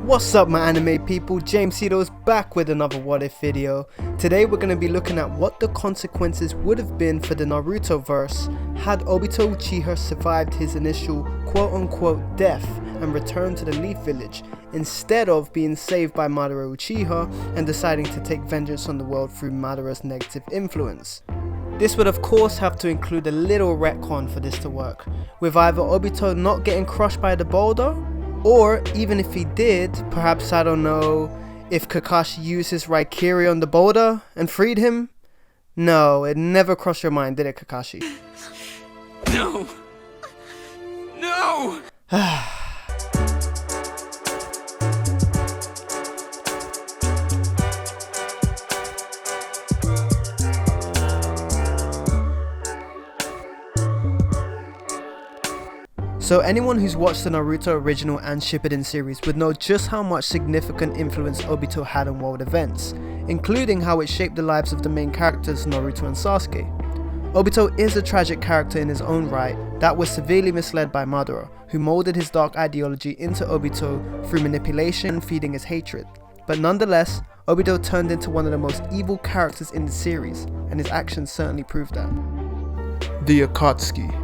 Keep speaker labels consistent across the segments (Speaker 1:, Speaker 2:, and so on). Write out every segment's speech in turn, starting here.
Speaker 1: What's up my anime people, James Cito's back with another what if video. Today we're going to be looking at what the consequences would have been for the Narutoverse had Obito Uchiha survived his initial quote-unquote death and returned to the Leaf Village, instead of being saved by Madara Uchiha and deciding to take vengeance on the world through Madara's negative influence. This would of course have to include a little retcon for this to work, with either Obito not getting crushed by the boulder, or even if he did, perhaps, I don't know, if Kakashi used his Raikiri on the boulder and freed him? No, it never crossed your mind, did it, Kakashi?
Speaker 2: No! No!
Speaker 1: So anyone who's watched the Naruto original and Shippuden series would know just how much significant influence Obito had on world events, including how it shaped the lives of the main characters Naruto and Sasuke. Obito is a tragic character in his own right that was severely misled by Madara, who molded his dark ideology into Obito through manipulation and feeding his hatred. But nonetheless, Obito turned into one of the most evil characters in the series, and his actions certainly proved that.
Speaker 3: The Akatsuki.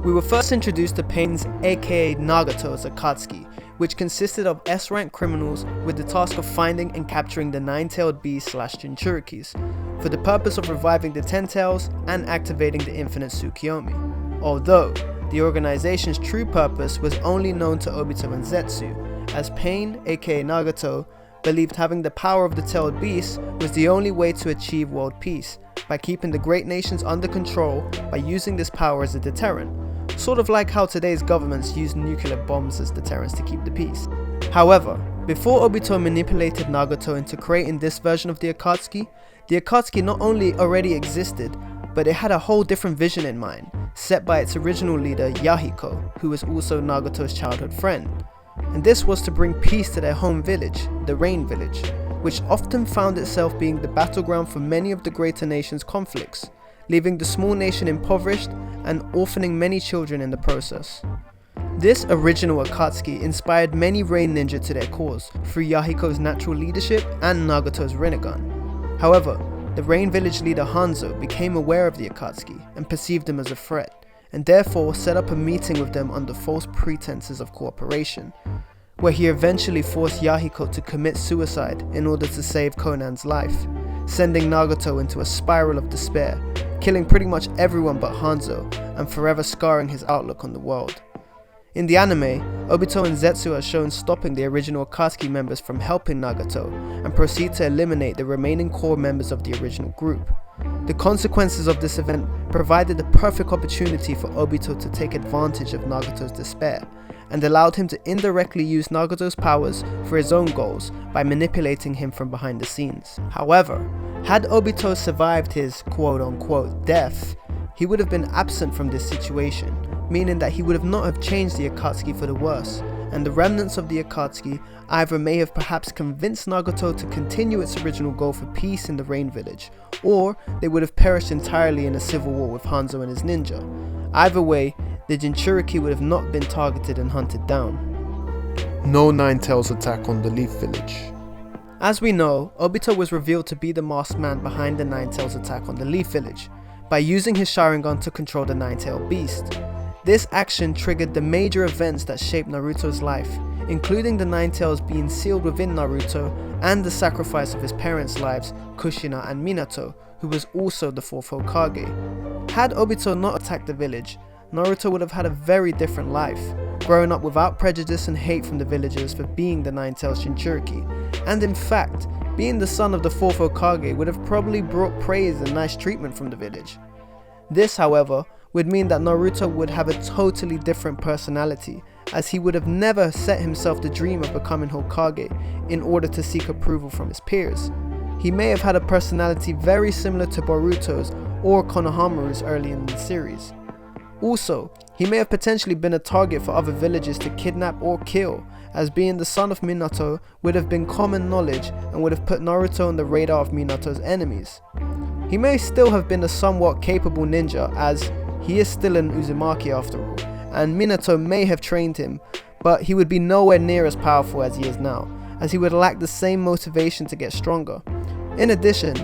Speaker 1: We were first introduced to Pain's aka Nagato's Akatsuki, which consisted of S-rank criminals with the task of finding and capturing the nine-tailed beast / Jinchurikis, for the purpose of reviving the Ten Tails and activating the infinite Tsukiyomi. Although, the organization's true purpose was only known to Obito and Zetsu, as Pain aka Nagato believed having the power of the tailed beast was the only way to achieve world peace, by keeping the great nations under control by using this power as a deterrent. Sort of like how today's governments use nuclear bombs as deterrents to keep the peace. However, before Obito manipulated Nagato into creating this version of the Akatsuki not only already existed, but it had a whole different vision in mind, set by its original leader Yahiko, who was also Nagato's childhood friend. And this was to bring peace to their home village, the Rain Village, which often found itself being the battleground for many of the greater nation's conflicts, leaving the small nation impoverished and orphaning many children in the process. This original Akatsuki inspired many Rain Ninja to their cause through Yahiko's natural leadership and Nagato's Rinnegan. However, the Rain Village leader Hanzo became aware of the Akatsuki and perceived them as a threat, and therefore set up a meeting with them under false pretenses of cooperation, where he eventually forced Yahiko to commit suicide in order to save Conan's life, sending Nagato into a spiral of despair, killing pretty much everyone but Hanzo, and forever scarring his outlook on the world. In the anime, Obito and Zetsu are shown stopping the original Akatsuki members from helping Nagato, and proceed to eliminate the remaining core members of the original group. The consequences of this event provided the perfect opportunity for Obito to take advantage of Nagato's despair, and allowed him to indirectly use Nagato's powers for his own goals by manipulating him from behind the scenes. However, had Obito survived his quote-unquote death, he would have been absent from this situation, meaning that he would have not have changed the Akatsuki for the worse, and the remnants of the Akatsuki either may have perhaps convinced Nagato to continue its original goal for peace in the Rain Village, or they would have perished entirely in a civil war with Hanzo and his ninja. Either way, the Jinchuriki would have not been targeted and hunted down.
Speaker 3: No Nine-Tails attack on the Leaf Village.
Speaker 1: As we know, Obito was revealed to be the masked man behind the Nine-Tails attack on the Leaf Village, by using his Sharingan to control the Nine-Tailed Beast. This action triggered the major events that shaped Naruto's life, including the Nine-Tails being sealed within Naruto and the sacrifice of his parents' lives, Kushina and Minato, who was also the fourth Hokage. Had Obito not attacked the village, Naruto would have had a very different life, growing up without prejudice and hate from the villagers for being the Nine-Tails Jinchuriki, and in fact, being the son of the fourth Hokage would have probably brought praise and nice treatment from the village. This, however, would mean that Naruto would have a totally different personality, as he would have never set himself the dream of becoming Hokage in order to seek approval from his peers. He may have had a personality very similar to Boruto's or Konohamaru's early in the series. Also, he may have potentially been a target for other villagers to kidnap or kill, as being the son of Minato would have been common knowledge and would have put Naruto on the radar of Minato's enemies. He may still have been a somewhat capable ninja, as he is still an Uzumaki after all, and Minato may have trained him, but he would be nowhere near as powerful as he is now, as he would lack the same motivation to get stronger. In addition,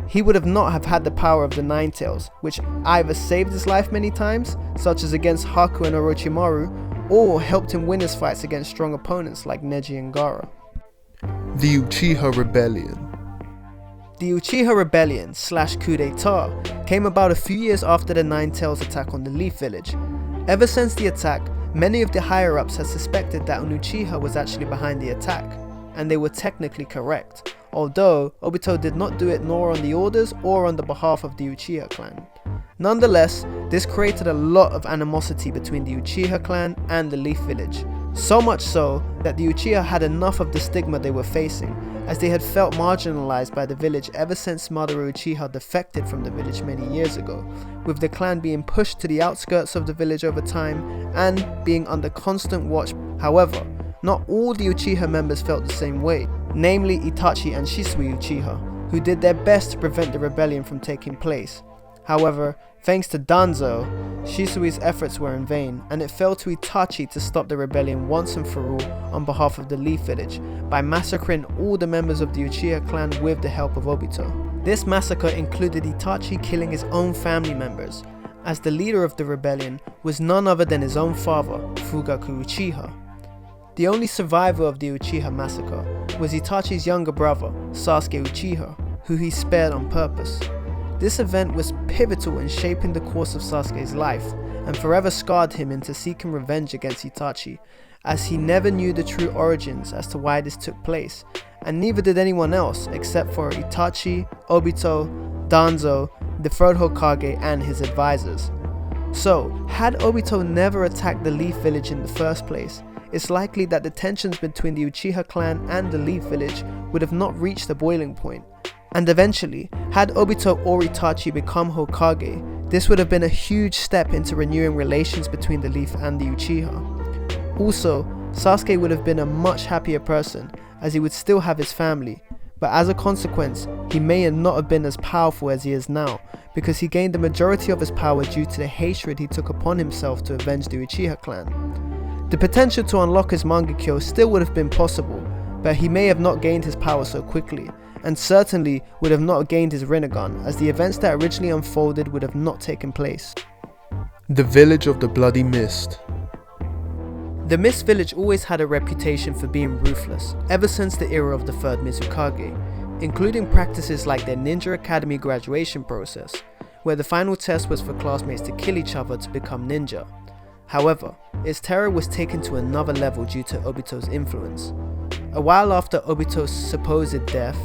Speaker 1: he would have not have had the power of the Nine Tails, which either saved his life many times, such as against Haku and Orochimaru, or helped him win his fights against strong opponents like Neji and Gaara.
Speaker 3: The Uchiha Rebellion.
Speaker 1: The Uchiha Rebellion / coup d'etat came about a few years after the Nine Tails attack on the Leaf Village. Ever since the attack, many of the higher-ups had suspected that an Uchiha was actually behind the attack, and they were technically correct, although Obito did not do it nor on the orders or on the behalf of the Uchiha clan. Nonetheless, this created a lot of animosity between the Uchiha clan and the Leaf Village, so much so that the Uchiha had enough of the stigma they were facing, as they had felt marginalized by the village ever since Madara Uchiha defected from the village many years ago, with the clan being pushed to the outskirts of the village over time and being under constant watch. However, not all the Uchiha members felt the same way, namely Itachi and Shisui Uchiha, who did their best to prevent the rebellion from taking place. However, thanks to Danzo, Shisui's efforts were in vain, and it fell to Itachi to stop the rebellion once and for all on behalf of the Leaf Village by massacring all the members of the Uchiha clan with the help of Obito. This massacre included Itachi killing his own family members, as the leader of the rebellion was none other than his own father, Fugaku Uchiha. The only survivor of the Uchiha massacre was Itachi's younger brother, Sasuke Uchiha, who he spared on purpose. This event was pivotal in shaping the course of Sasuke's life, and forever scarred him into seeking revenge against Itachi, as he never knew the true origins as to why this took place, and neither did anyone else except for Itachi, Obito, Danzo, the third Hokage, and his advisors. So, had Obito never attacked the Leaf Village in the first place, it's likely that the tensions between the Uchiha clan and the Leaf Village would have not reached a boiling point. And eventually, had Obito or Itachi become Hokage, this would have been a huge step into renewing relations between the Leaf and the Uchiha. Also, Sasuke would have been a much happier person, as he would still have his family, but as a consequence, he may not have been as powerful as he is now, because he gained the majority of his power due to the hatred he took upon himself to avenge the Uchiha clan. The potential to unlock his Mangekyo still would have been possible, but he may have not gained his power so quickly, and certainly would have not gained his Rinnegan, as the events that originally unfolded would have not taken place.
Speaker 3: The Village of the Bloody Mist.
Speaker 1: The Mist Village always had a reputation for being ruthless, ever since the era of the third Mizukage, including practices like their Ninja Academy graduation process, where the final test was for classmates to kill each other to become ninja. However, its terror was taken to another level due to Obito's influence. A while after Obito's supposed death,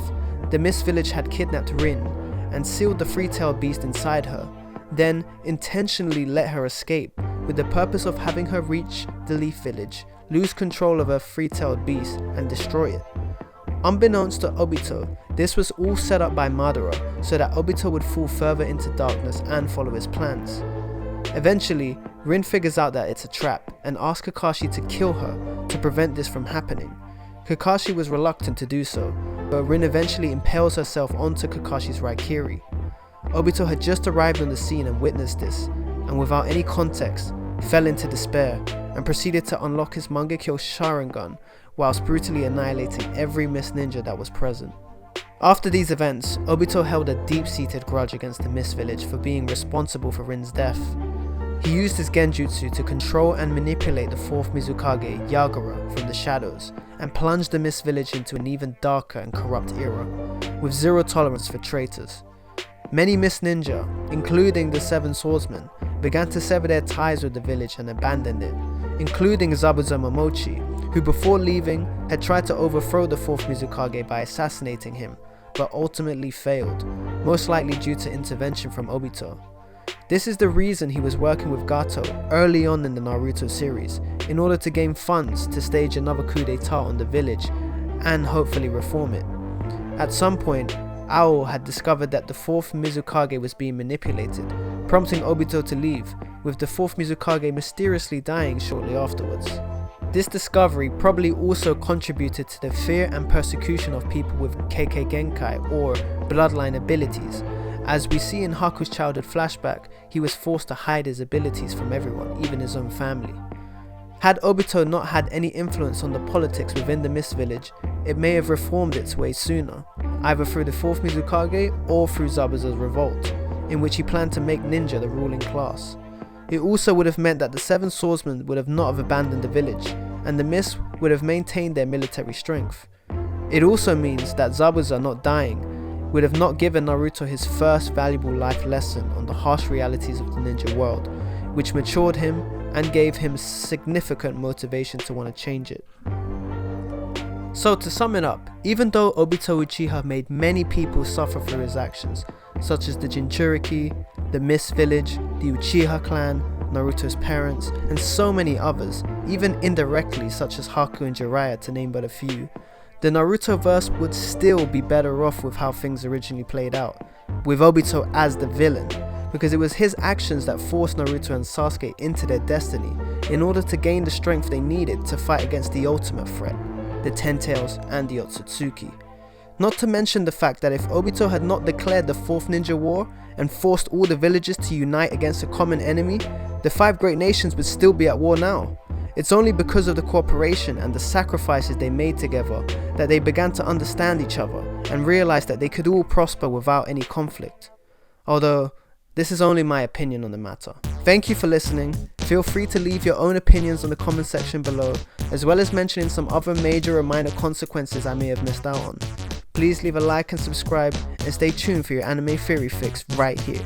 Speaker 1: the Mist Village had kidnapped Rin and sealed the three-tailed beast inside her, then intentionally let her escape with the purpose of having her reach the Leaf Village, lose control of her three-tailed beast and destroy it. Unbeknownst to Obito, this was all set up by Madara so that Obito would fall further into darkness and follow his plans. Eventually, Rin figures out that it's a trap and asks Kakashi to kill her to prevent this from happening. Kakashi was reluctant to do so, but Rin eventually impales herself onto Kakashi's Raikiri. Obito had just arrived on the scene and witnessed this, and without any context, fell into despair and proceeded to unlock his Mangekyo Sharingan whilst brutally annihilating every Mist Ninja that was present. After these events, Obito held a deep-seated grudge against the Mist Village for being responsible for Rin's death. He used his Genjutsu to control and manipulate the 4th Mizukage, Yagura, from the shadows, and plunged the Mist Village into an even darker and corrupt era, with zero tolerance for traitors. Many Mist Ninja, including the 7 Swordsmen, began to sever their ties with the village and abandoned it, including Zabuza Momochi, who before leaving had tried to overthrow the 4th Mizukage by assassinating him, but ultimately failed, most likely due to intervention from Obito. This is the reason he was working with Gato early on in the Naruto series, in order to gain funds to stage another coup d'etat on the village and hopefully reform it. At some point, Ao had discovered that the 4th Mizukage was being manipulated, prompting Obito to leave, with the 4th Mizukage mysteriously dying shortly afterwards. This discovery probably also contributed to the fear and persecution of people with Kekkei Genkai or bloodline abilities. As we see in Haku's childhood flashback, he was forced to hide his abilities from everyone, even his own family. Had Obito not had any influence on the politics within the Mist Village, it may have reformed its way sooner, either through the 4th Mizukage or through Zabuza's revolt, in which he planned to make ninja the ruling class. It also would have meant that the 7 swordsmen would have not have abandoned the village, and the Mist would have maintained their military strength. It also means that Zabuza not dying would have not given Naruto his first valuable life lesson on the harsh realities of the ninja world, which matured him and gave him significant motivation to want to change it. So to sum it up, even though Obito Uchiha made many people suffer through his actions, such as the Jinchuriki, the Mist Village, the Uchiha clan, Naruto's parents, and so many others, even indirectly such as Haku and Jiraiya to name but a few, the Narutoverse would still be better off with how things originally played out, with Obito as the villain, because it was his actions that forced Naruto and Sasuke into their destiny in order to gain the strength they needed to fight against the ultimate threat, the Ten Tails and the Otsutsuki. Not to mention the fact that if Obito had not declared the 4th Ninja War and forced all the villages to unite against a common enemy, the 5 great nations would still be at war now. It's only because of the cooperation and the sacrifices they made together that they began to understand each other and realized that they could all prosper without any conflict. Although, this is only my opinion on the matter. Thank you for listening. Feel free to leave your own opinions on the comment section below, as well as mentioning some other major or minor consequences I may have missed out on. Please leave a like and subscribe, and stay tuned for your anime theory fix right here.